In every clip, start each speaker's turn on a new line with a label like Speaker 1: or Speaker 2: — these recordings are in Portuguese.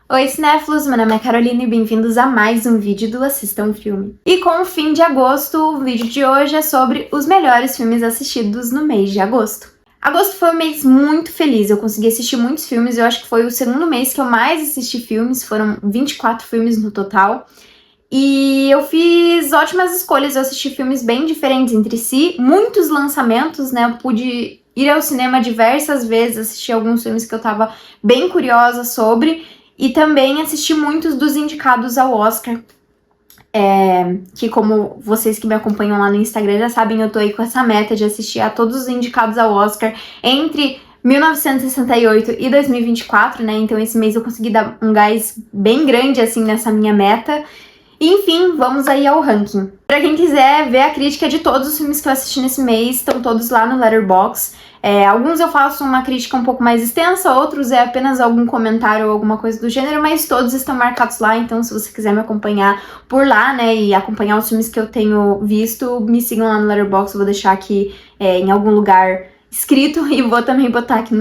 Speaker 1: Oi, cinéfilos! Meu nome é Carolina e bem-vindos a mais um vídeo do Assista um Filme. E com o fim de agosto, o vídeo de hoje é sobre os melhores filmes assistidos no mês de agosto. Agosto foi um mês muito feliz, eu consegui assistir muitos filmes, eu acho que foi o segundo mês que eu mais assisti filmes, foram 24 filmes no total. E eu fiz ótimas escolhas, eu assisti filmes bem diferentes entre si, muitos lançamentos, né? Eu pude ir ao cinema diversas vezes, assistir alguns filmes que eu tava bem curiosa sobre, e também assisti muitos dos indicados ao Oscar, que como vocês que me acompanham lá no Instagram já sabem, eu tô aí com essa meta de assistir a todos os indicados ao Oscar entre 1968 e 2024, né? Então esse mês eu consegui dar um gás bem grande, assim, nessa minha meta. Enfim, vamos aí ao ranking. Pra quem quiser ver a crítica de todos os filmes que eu assisti nesse mês, estão todos lá no Letterboxd. Alguns eu faço uma crítica um pouco mais extensa, outros é apenas algum comentário ou alguma coisa do gênero, mas todos estão marcados lá, então se você quiser me acompanhar por lá, né, e acompanhar os filmes que eu tenho visto, me sigam lá no Letterboxd, eu vou deixar aqui em algum lugar escrito e vou também botar aqui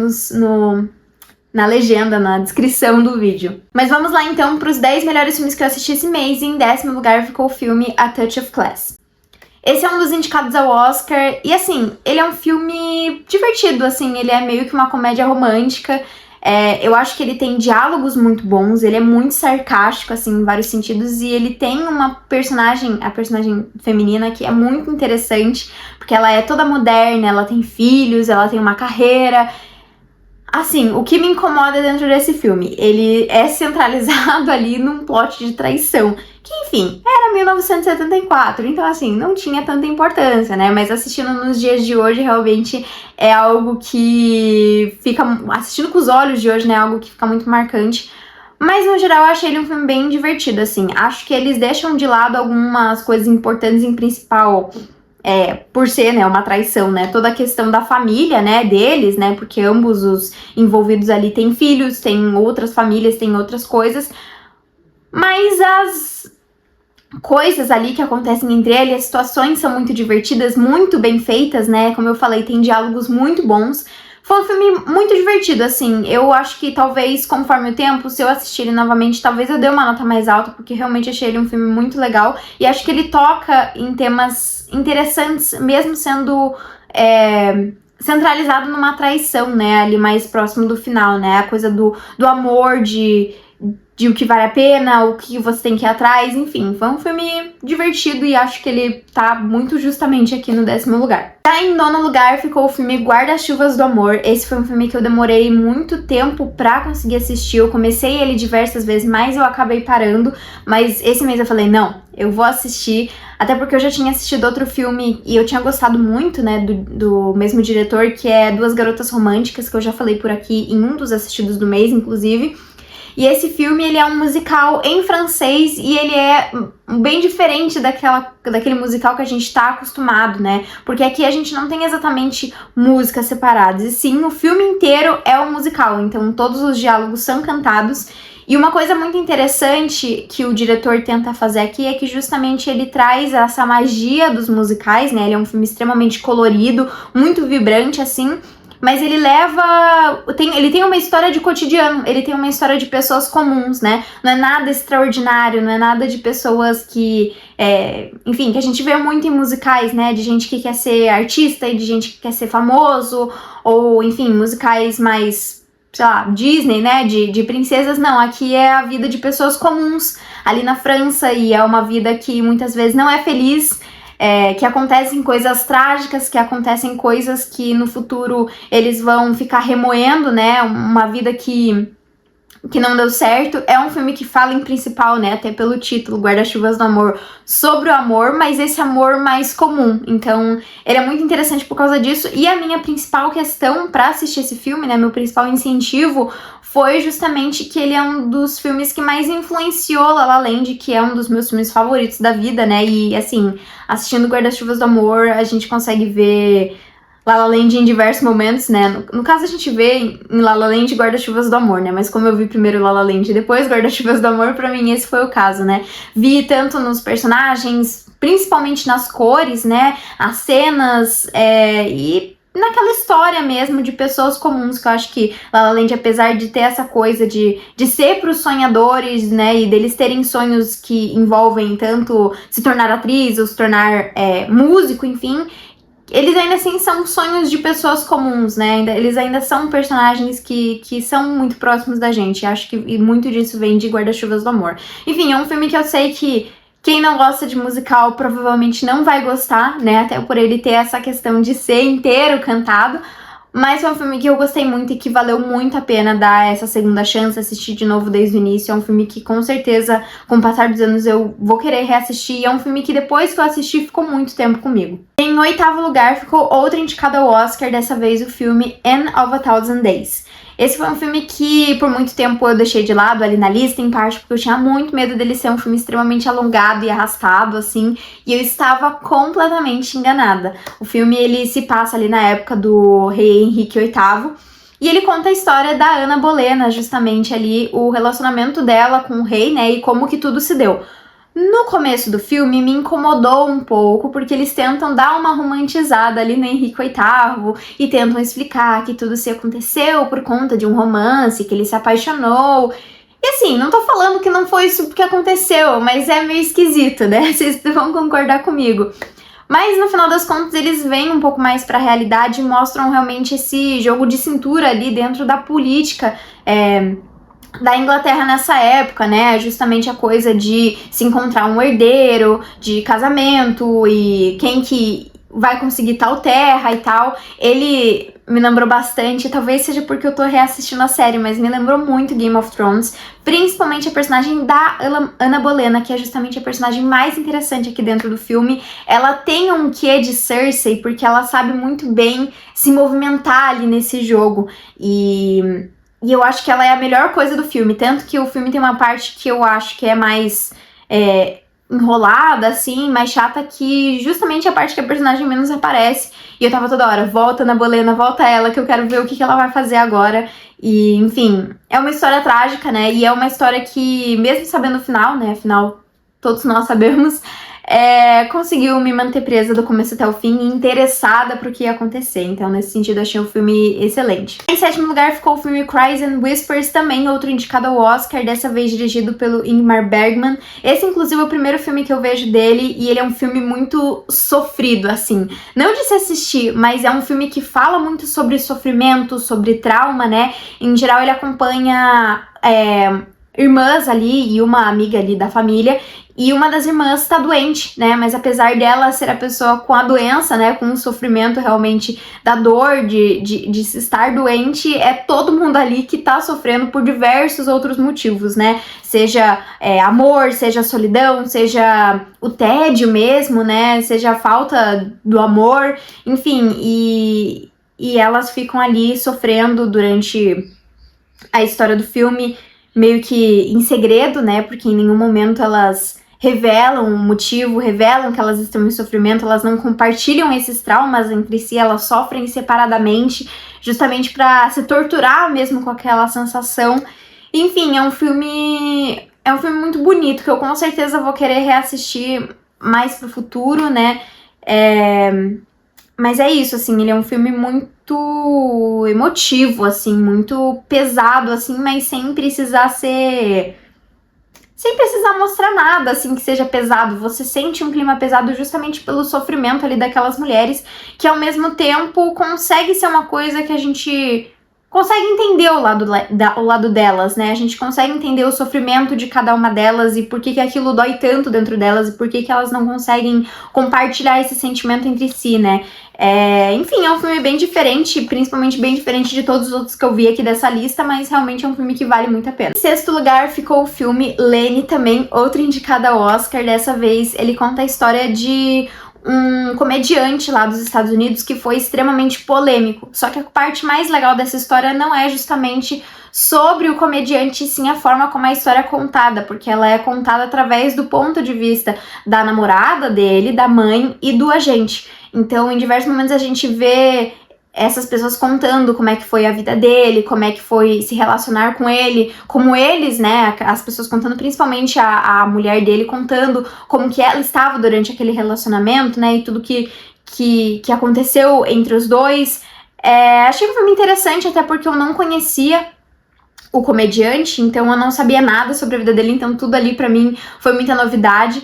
Speaker 1: na legenda, na descrição do vídeo. Mas vamos lá então para os 10 melhores filmes que eu assisti esse mês, e em 10º lugar ficou o filme A Touch of Class. Esse é um dos indicados ao Oscar, e assim, ele é um filme divertido, assim, ele é meio que uma comédia romântica. Eu acho que ele tem diálogos muito bons, ele é muito sarcástico, assim, em vários sentidos, e ele tem uma personagem, a personagem feminina, que é muito interessante, porque ela é toda moderna, ela tem filhos, ela tem uma carreira. Assim, o que me incomoda dentro desse filme, ele é centralizado ali num plot de traição, que enfim, era 1974, então assim, não tinha tanta importância, né, mas assistindo nos dias de hoje, realmente é algo que fica, assistindo com os olhos de hoje, né, algo que fica muito marcante. Mas no geral eu achei ele um filme bem divertido, assim, acho que eles deixam de lado algumas coisas importantes, em principal, por ser, né, uma traição, né, toda a questão da família, né, deles, né, porque ambos os envolvidos ali têm filhos, têm outras famílias, têm outras coisas, mas as coisas ali que acontecem entre eles, as situações são muito divertidas, muito bem feitas, né, como eu falei, tem diálogos muito bons. Foi um filme muito divertido, assim, eu acho que talvez, conforme o tempo, se eu assistir ele novamente, talvez eu dê uma nota mais alta, porque realmente achei ele um filme muito legal, e acho que ele toca em temas interessantes, mesmo sendo centralizado numa traição, né, ali mais próximo do final, né, a coisa do amor, de o que vale a pena, o que você tem que ir atrás, enfim, foi um filme divertido e acho que ele tá muito justamente aqui no 10º lugar. Já em 9º lugar ficou o filme Guarda-Chuvas do Amor. Esse foi um filme que eu demorei muito tempo pra conseguir assistir, eu comecei ele diversas vezes, mas eu acabei parando, mas esse mês eu falei, não, eu vou assistir, até porque eu já tinha assistido outro filme e eu tinha gostado muito, né, do mesmo diretor, que é Duas Garotas Românticas, que eu já falei por aqui em um dos assistidos do mês, inclusive. E esse filme, ele é um musical em francês e ele é bem diferente daquele musical que a gente tá acostumado, né? Porque aqui a gente não tem exatamente músicas separadas, e sim, o filme inteiro é um musical, então todos os diálogos são cantados. E uma coisa muito interessante que o diretor tenta fazer aqui é que justamente ele traz essa magia dos musicais, né? Ele é um filme extremamente colorido, muito vibrante, assim, mas ele ele tem uma história de cotidiano, ele tem uma história de pessoas comuns, né? Não é nada extraordinário, não é nada de pessoas que, enfim, que a gente vê muito em musicais, né? De gente que quer ser artista e de gente que quer ser famoso, ou, enfim, musicais mais, sei lá, Disney, né? De princesas. Não, aqui é a vida de pessoas comuns ali na França, e é uma vida que muitas vezes não é feliz, que acontecem coisas trágicas, que acontecem coisas que no futuro eles vão ficar remoendo, né, uma vida que não deu certo. É um filme que fala em principal, né, até pelo título, Guarda-Chuvas do Amor, sobre o amor, mas esse amor mais comum. Então, ele é muito interessante por causa disso, e a minha principal questão pra assistir esse filme, né, meu principal incentivo foi justamente que ele é um dos filmes que mais influenciou La La Land, que é um dos meus filmes favoritos da vida, né, e assim, assistindo Guarda-Chuvas do Amor, a gente consegue ver La La Land em diversos momentos, né? No caso, a gente vê em La La Land Guarda-Chuvas do Amor, né? Mas como eu vi primeiro La La Land e depois Guarda-Chuvas do Amor, pra mim esse foi o caso, né? Vi tanto nos personagens, principalmente nas cores, né? As cenas, e naquela história mesmo de pessoas comuns, que eu acho que La La Land, apesar de ter essa coisa de ser pros sonhadores, né, e deles terem sonhos que envolvem tanto se tornar atriz ou se tornar músico, enfim, eles ainda assim são sonhos de pessoas comuns, né, eles ainda são personagens que são muito próximos da gente, acho que e muito disso vem de Guarda-Chuvas do Amor. Enfim, é um filme que eu sei que quem não gosta de musical provavelmente não vai gostar, né? Até por ele ter essa questão de ser inteiro cantado. Mas foi um filme que eu gostei muito e que valeu muito a pena dar essa segunda chance, assistir de novo desde o início. É um filme que com certeza, com o passar dos anos, eu vou querer reassistir. E é um filme que depois que eu assisti ficou muito tempo comigo. Em 8º lugar ficou outra indicada ao Oscar, dessa vez o filme Anne of a Thousand Days. Esse foi um filme que por muito tempo eu deixei de lado ali na lista, em parte porque eu tinha muito medo dele ser um filme extremamente alongado e arrastado, assim, e eu estava completamente enganada. O filme, ele se passa ali na época do rei Henrique VIII, e ele conta a história da Ana Bolena, justamente ali, o relacionamento dela com o rei, né, e como que tudo se deu. No começo do filme me incomodou um pouco, porque eles tentam dar uma romantizada ali no Henrique VIII e tentam explicar que tudo se aconteceu por conta de um romance, que ele se apaixonou. E assim, não tô falando que não foi isso que aconteceu, mas é meio esquisito, né? Vocês vão concordar comigo. Mas no final das contas eles vêm um pouco mais pra realidade e mostram realmente esse jogo de cintura ali dentro da política, da Inglaterra nessa época, né, justamente a coisa de se encontrar um herdeiro, de casamento e quem que vai conseguir tal terra e tal. Ele me lembrou bastante, talvez seja porque eu tô reassistindo a série, mas me lembrou muito Game of Thrones, principalmente a personagem da Ana Bolena, que é justamente a personagem mais interessante aqui dentro do filme. Ela tem um quê de Cersei, porque ela sabe muito bem se movimentar ali nesse jogo, e eu acho que ela é a melhor coisa do filme, tanto que o filme tem uma parte que eu acho que é mais enrolada, assim, mais chata, que justamente a parte que a personagem menos aparece, e eu tava toda hora, volta na Bolena, volta ela, que eu quero ver o que ela vai fazer agora. E, enfim, é uma história trágica, né, e é uma história que, mesmo sabendo o final, né, afinal, todos nós sabemos, conseguiu me manter presa do começo até o fim e interessada pro que ia acontecer. Então, nesse sentido, achei o filme excelente. Em 7º lugar ficou o filme Cries and Whispers, também outro indicado ao Oscar, dessa vez dirigido pelo Ingmar Bergman. Esse, inclusive, é o primeiro filme que eu vejo dele e ele é um filme muito sofrido, assim. Não de se assistir, mas é um filme que fala muito sobre sofrimento, sobre trauma, né? Em geral, ele acompanha irmãs ali e uma amiga ali da família, e uma das irmãs tá doente, né, mas apesar dela ser a pessoa com a doença, né, com o sofrimento realmente da dor de se estar doente, é todo mundo ali que tá sofrendo por diversos outros motivos, né, seja amor, seja solidão, seja o tédio mesmo, né, seja a falta do amor, enfim, e elas ficam ali sofrendo durante a história do filme, meio que em segredo, né, porque em nenhum momento elas revelam o motivo, revelam que elas estão em sofrimento, elas não compartilham esses traumas entre si, elas sofrem separadamente, justamente para se torturar mesmo com aquela sensação. Enfim, é um filme muito bonito, que eu com certeza vou querer reassistir mais pro futuro, né, mas é isso, assim, ele é um filme muito emotivo, assim, muito pesado, assim, mas sem precisar mostrar nada, assim, que seja pesado. Você sente um clima pesado justamente pelo sofrimento ali daquelas mulheres, que ao mesmo tempo consegue ser uma coisa que a gente consegue entender o lado delas, né? A gente consegue entender o sofrimento de cada uma delas e por que aquilo dói tanto dentro delas e por que elas não conseguem compartilhar esse sentimento entre si, né? Enfim, é um filme bem diferente, principalmente bem diferente de todos os outros que eu vi aqui dessa lista, mas realmente é um filme que vale muito a pena. Em 6º lugar ficou o filme Lene, também outro indicado ao Oscar. Dessa vez ele conta a história de um comediante lá dos Estados Unidos que foi extremamente polêmico. Só que a parte mais legal dessa história não é justamente sobre o comediante, sim a forma como a história é contada, porque ela é contada através do ponto de vista da namorada dele, da mãe e do agente. Então, em diversos momentos a gente vê essas pessoas contando como é que foi a vida dele, como é que foi se relacionar com ele, como eles, né, as pessoas contando, principalmente a mulher dele contando como que ela estava durante aquele relacionamento, né, e tudo que aconteceu entre os dois, Achei um filme interessante, até porque eu não conhecia o comediante, então eu não sabia nada sobre a vida dele, então tudo ali pra mim foi muita novidade.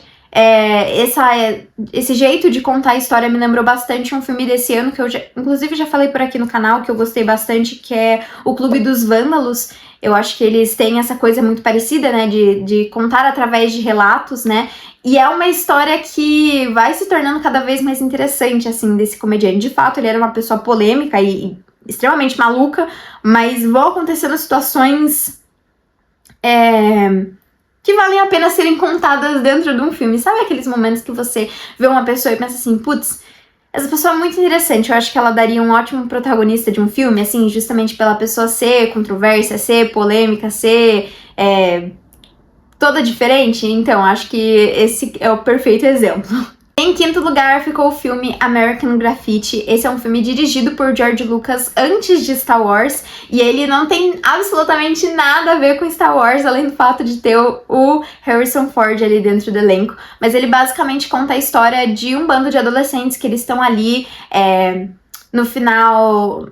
Speaker 1: Esse jeito de contar a história me lembrou bastante um filme desse ano, que eu inclusive já falei por aqui no canal, que eu gostei bastante, que é O Clube dos Vândalos. Eu acho que eles têm essa coisa muito parecida, né, de contar através de relatos, né, e é uma história que vai se tornando cada vez mais interessante, assim, desse comediante. De fato, ele era uma pessoa polêmica e extremamente maluca, mas vão acontecendo situações que valem a pena serem contadas dentro de um filme. Sabe aqueles momentos que você vê uma pessoa e pensa assim, putz, essa pessoa é muito interessante, eu acho que ela daria um ótimo protagonista de um filme, assim, justamente pela pessoa ser controversa, ser polêmica, ser toda diferente. Então, acho que esse é o perfeito exemplo. Em quinto lugar ficou o filme American Graffiti. Esse é um filme dirigido por George Lucas antes de Star Wars, e ele não tem absolutamente nada a ver com Star Wars, além do fato de ter o Harrison Ford ali dentro do elenco. Mas ele basicamente conta a história de um bando de adolescentes que eles estão ali no final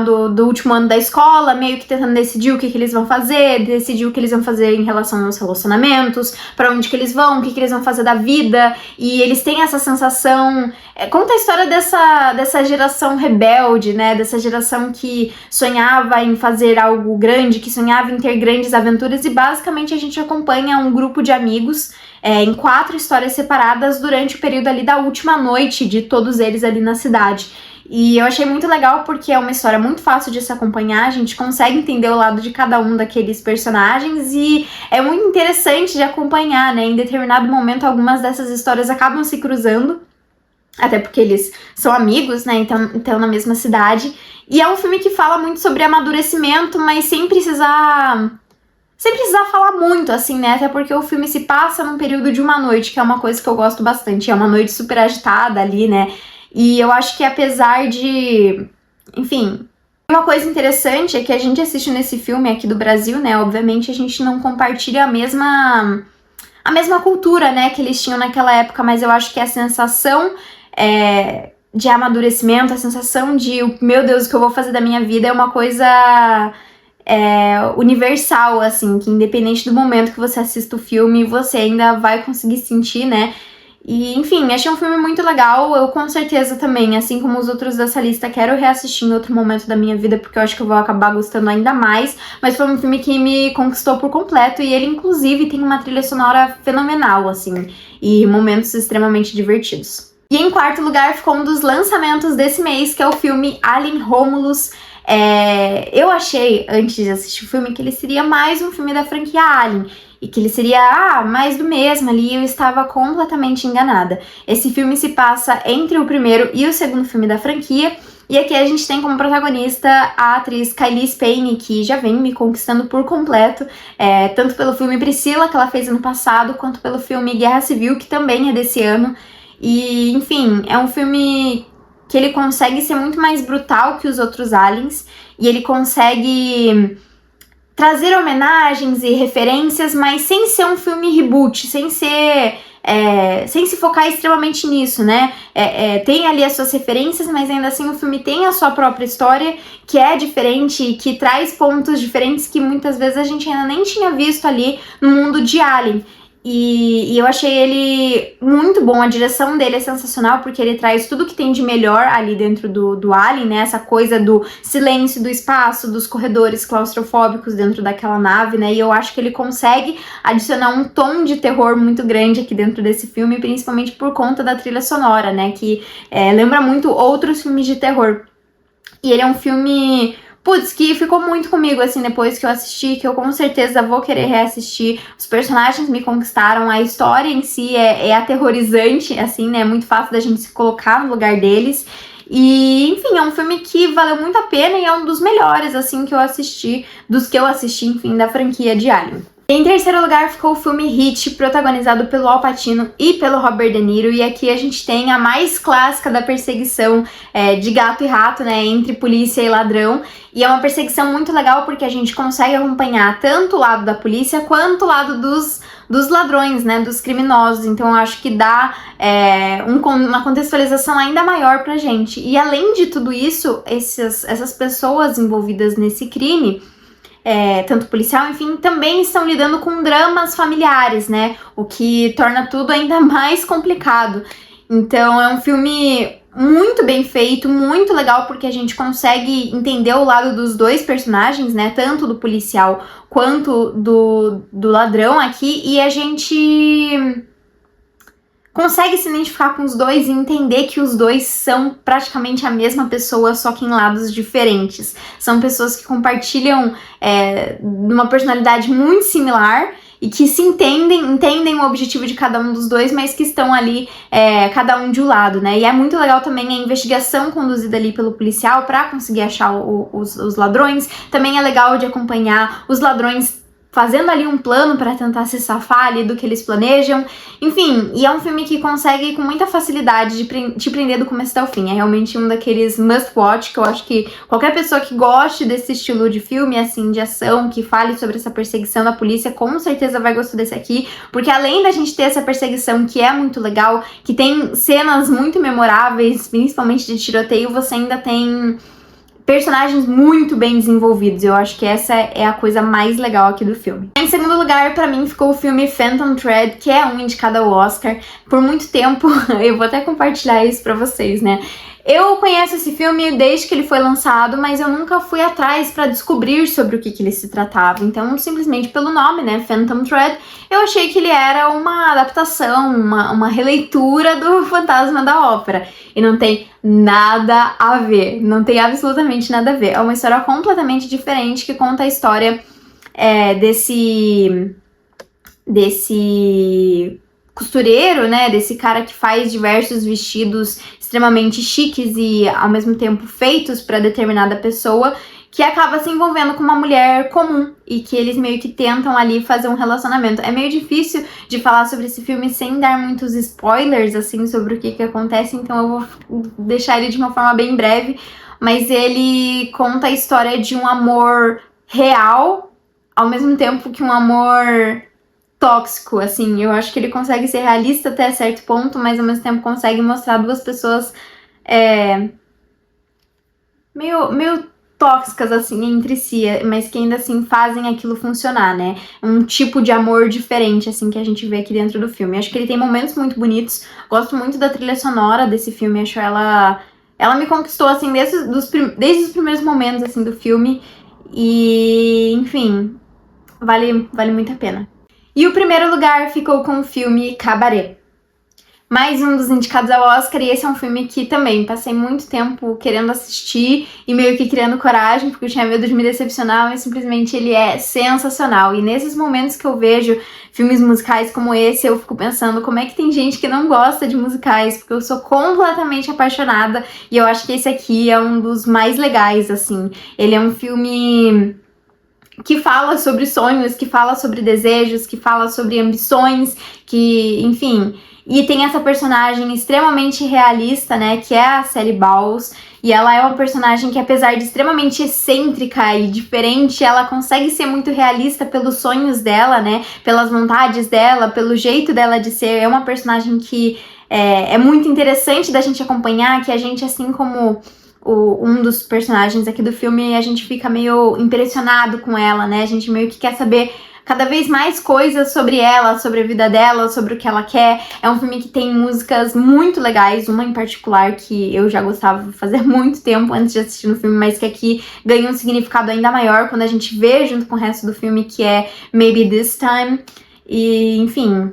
Speaker 1: do último ano da escola, meio que tentando decidir o que eles vão fazer, decidir o que eles vão fazer em relação aos relacionamentos, pra onde que eles vão, o que eles vão fazer da vida, e eles têm essa sensação... Conta a história dessa geração rebelde, né, dessa geração que sonhava em fazer algo grande, que sonhava em ter grandes aventuras, e basicamente a gente acompanha um grupo de amigos em 4 histórias separadas durante o período ali da última noite de todos eles ali na cidade. E eu achei muito legal porque é uma história muito fácil de se acompanhar, a gente consegue entender o lado de cada um daqueles personagens e é muito interessante de acompanhar, né? Em determinado momento, algumas dessas histórias acabam se cruzando, até porque eles são amigos, né? Então na mesma cidade. E é um filme que fala muito sobre amadurecimento, mas sem precisar falar muito, assim, né? Até porque o filme se passa num período de uma noite, que é uma coisa que eu gosto bastante. É uma noite super agitada ali, né? E eu acho que apesar de... Enfim, uma coisa interessante é que a gente assiste nesse filme aqui do Brasil, né? Obviamente a gente não compartilha a mesma cultura, né? Que eles tinham naquela época, mas eu acho que a sensação de amadurecimento, a sensação de, meu Deus, o que eu vou fazer da minha vida é uma coisa... universal, assim, que independente do momento que você assista o filme, você ainda vai conseguir sentir, né? E, enfim, achei um filme muito legal. Eu com certeza também, assim como os outros dessa lista, quero reassistir em outro momento da minha vida, porque eu acho que eu vou acabar gostando ainda mais. Mas foi um filme que me conquistou por completo, e ele, inclusive, tem uma trilha sonora fenomenal, assim, e momentos extremamente divertidos. E em quarto lugar ficou um dos lançamentos desse mês, que é o filme Alien Romulus. Eu achei, antes de assistir o filme, que ele seria mais um filme da franquia Alien, e que ele seria mais do mesmo ali, e eu estava completamente enganada. Esse filme se passa entre o primeiro e o segundo filme da franquia, e aqui a gente tem como protagonista a atriz Cailee Spaeny, que já vem me conquistando por completo, tanto pelo filme Priscila, que ela fez ano passado, quanto pelo filme Guerra Civil, que também é desse ano. E, enfim, é um filme que ele consegue ser muito mais brutal que os outros Aliens, e ele consegue trazer homenagens e referências, mas sem ser um filme reboot, sem se focar extremamente nisso, né? Tem ali as suas referências, mas ainda assim o filme tem a sua própria história, que é diferente, que traz pontos diferentes que muitas vezes a gente ainda nem tinha visto ali no mundo de Alien. E eu achei ele muito bom, a direção dele é sensacional, porque ele traz tudo que tem de melhor ali dentro do Alien, né? Essa coisa do silêncio, do espaço, dos corredores claustrofóbicos dentro daquela nave, né? E eu acho que ele consegue adicionar um tom de terror muito grande aqui dentro desse filme, principalmente por conta da trilha sonora, né? Que lembra muito outros filmes de terror. E ele é um filme... Putz, que ficou muito comigo, assim, depois que eu assisti, que eu com certeza vou querer reassistir. Os personagens me conquistaram, a história em si é aterrorizante, assim, né? É muito fácil da gente se colocar no lugar deles. E, enfim, é um filme que valeu muito a pena e é um dos melhores, assim, que eu assisti, dos que eu assisti, enfim, da franquia de Alien. Em terceiro lugar ficou o filme Hit, protagonizado pelo Al Pacino e pelo Robert De Niro, e aqui a gente tem a mais clássica da perseguição de gato e rato, né, entre polícia e ladrão, e é uma perseguição muito legal porque a gente consegue acompanhar tanto o lado da polícia quanto o lado dos ladrões, né, dos criminosos, então eu acho que dá uma contextualização ainda maior pra gente. E além de tudo isso, essas pessoas envolvidas nesse crime, tanto policial, enfim, também estão lidando com dramas familiares, né? O que torna tudo ainda mais complicado. Então é um filme muito bem feito, muito legal, porque a gente consegue entender o lado dos dois personagens, né? Tanto do policial quanto do ladrão aqui, e a gente consegue se identificar com os dois e entender que os dois são praticamente a mesma pessoa, só que em lados diferentes. São pessoas que compartilham uma personalidade muito similar e que se entendem o objetivo de cada um dos dois, mas que estão ali, cada um de um lado, né? E é muito legal também a investigação conduzida ali pelo policial para conseguir achar os ladrões. Também é legal de acompanhar os ladrões fazendo ali um plano para tentar se safar ali do que eles planejam. Enfim, e é um filme que consegue com muita facilidade de te prender do começo até o fim. É realmente um daqueles must watch, que eu acho que qualquer pessoa que goste desse estilo de filme, assim, de ação, que fale sobre essa perseguição da polícia, com certeza vai gostar desse aqui, porque além da gente ter essa perseguição que é muito legal, que tem cenas muito memoráveis, principalmente de tiroteio, você ainda tem personagens muito bem desenvolvidos. Eu acho que essa é a coisa mais legal aqui do filme. Em segundo lugar, pra mim, ficou o filme Phantom Thread, que é um indicado ao Oscar. Por muito tempo, eu vou até compartilhar isso pra vocês, né? Eu conheço esse filme desde que ele foi lançado, mas eu nunca fui atrás pra descobrir sobre o que ele se tratava. Então, simplesmente pelo nome, né, Phantom Thread, eu achei que ele era uma adaptação, uma releitura do Fantasma da Ópera. E não tem nada a ver, não tem absolutamente nada a ver. É uma história completamente diferente que conta a história desse costureiro, né, desse cara que faz diversos vestidos extremamente chiques e ao mesmo tempo feitos para determinada pessoa, que acaba se envolvendo com uma mulher comum e que eles meio que tentam ali fazer um relacionamento. É meio difícil de falar sobre esse filme sem dar muitos spoilers, assim, sobre o que acontece, então eu vou deixar ele de uma forma bem breve, mas ele conta a história de um amor real, ao mesmo tempo que um amor tóxico, assim. Eu acho que ele consegue ser realista até certo ponto, mas ao mesmo tempo consegue mostrar duas pessoas meio tóxicas, assim, entre si, mas que ainda assim fazem aquilo funcionar, né? Um tipo de amor diferente, assim, que a gente vê aqui dentro do filme. Acho que ele tem momentos muito bonitos, gosto muito da trilha sonora desse filme, acho ela me conquistou, assim, desde os primeiros momentos, assim, do filme, e, enfim, vale muito a pena. E o primeiro lugar ficou com o filme Cabaret. Mais um dos indicados ao Oscar, e esse é um filme que também passei muito tempo querendo assistir e meio que criando coragem, porque eu tinha medo de me decepcionar, mas simplesmente ele é sensacional. E nesses momentos que eu vejo filmes musicais como esse, eu fico pensando como é que tem gente que não gosta de musicais, porque eu sou completamente apaixonada, e eu acho que esse aqui é um dos mais legais, assim. Ele é um filme que fala sobre sonhos, que fala sobre desejos, que fala sobre ambições, que, enfim. E tem essa personagem extremamente realista, né, que é a Shelley Bowles, e ela é uma personagem que, apesar de extremamente excêntrica e diferente, ela consegue ser muito realista pelos sonhos dela, né, pelas vontades dela, pelo jeito dela de ser. É uma personagem que é muito interessante da gente acompanhar, que a gente, assim como um dos personagens aqui do filme, a gente fica meio impressionado com ela, né, a gente meio que quer saber cada vez mais coisas sobre ela, sobre a vida dela, sobre o que ela quer. É um filme que tem músicas muito legais, uma em particular que eu já gostava de fazer muito tempo antes de assistir no filme, mas que aqui ganha um significado ainda maior quando a gente vê junto com o resto do filme, que é Maybe This Time. E, enfim,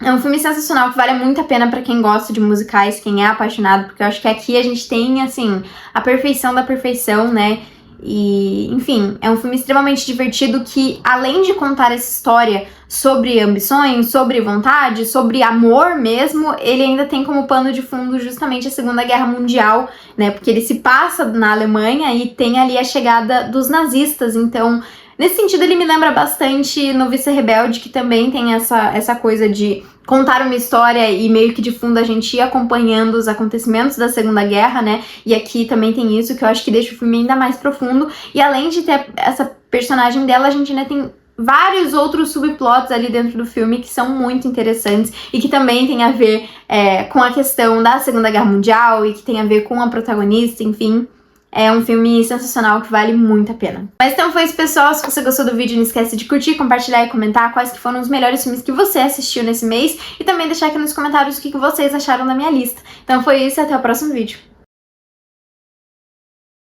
Speaker 1: é um filme sensacional que vale muito a pena pra quem gosta de musicais, quem é apaixonado, porque eu acho que aqui a gente tem, assim, a perfeição da perfeição, né? E, enfim, é um filme extremamente divertido que, além de contar essa história sobre ambições, sobre vontade, sobre amor mesmo, ele ainda tem como pano de fundo justamente a Segunda Guerra Mundial, né? Porque ele se passa na Alemanha e tem ali a chegada dos nazistas, então Nesse sentido, ele me lembra bastante Noviça Rebelde, que também tem essa coisa de contar uma história e meio que de fundo a gente ir acompanhando os acontecimentos da Segunda Guerra, né? E aqui também tem isso, que eu acho que deixa o filme ainda mais profundo. E além de ter essa personagem dela, a gente ainda tem vários outros subplots ali dentro do filme que são muito interessantes e que também tem a ver com a questão da Segunda Guerra Mundial e que tem a ver com a protagonista, enfim. É um filme sensacional que vale muito a pena. Mas então foi isso, pessoal. Se você gostou do vídeo, não esquece de curtir, compartilhar e comentar quais que foram os melhores filmes que você assistiu nesse mês e também deixar aqui nos comentários o que vocês acharam da minha lista. Então foi isso e até o próximo vídeo.